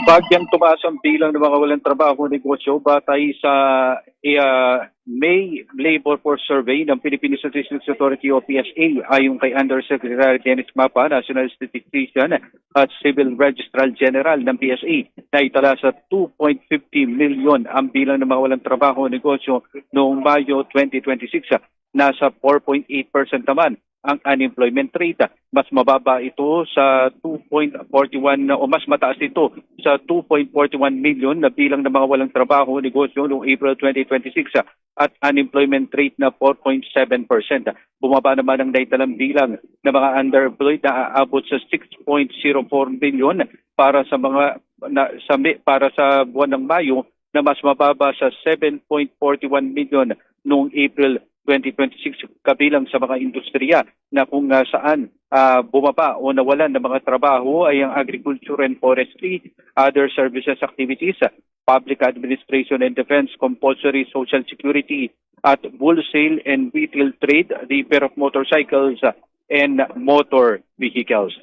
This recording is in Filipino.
Bagyang tumaas ang bilang ng mga walang trabaho negosyo batay sa May Labor Force Survey ng Philippine Statistics Authority o PSA ayon kay Undersecretary Dennis Mapa, National Statistician at Civil Registrar General ng PSA na itala sa 2.50 million ang bilang ng mga walang trabaho negosyo noong Mayo 2026. Nasa 4.8% naman ang unemployment rate. Mas mababa ito sa 2.41 o mas mataas ito sa 2.41 million na bilang ng mga walang trabaho negosyo noong April 2026 at unemployment rate na 4.7%. Bumaba naman ang naitalang bilang ng mga underemployed na aabot sa 6.04 million para sa para sa buwan ng Mayo na mas mababa sa 7.41 million noong April 2026, kabilang sa mga industriya na kung saan bumaba o nawalan ng mga trabaho ay ang agriculture and forestry, other services activities, public administration and defense, compulsory social security, at wholesale and retail trade, repair of motorcycles and motor vehicles.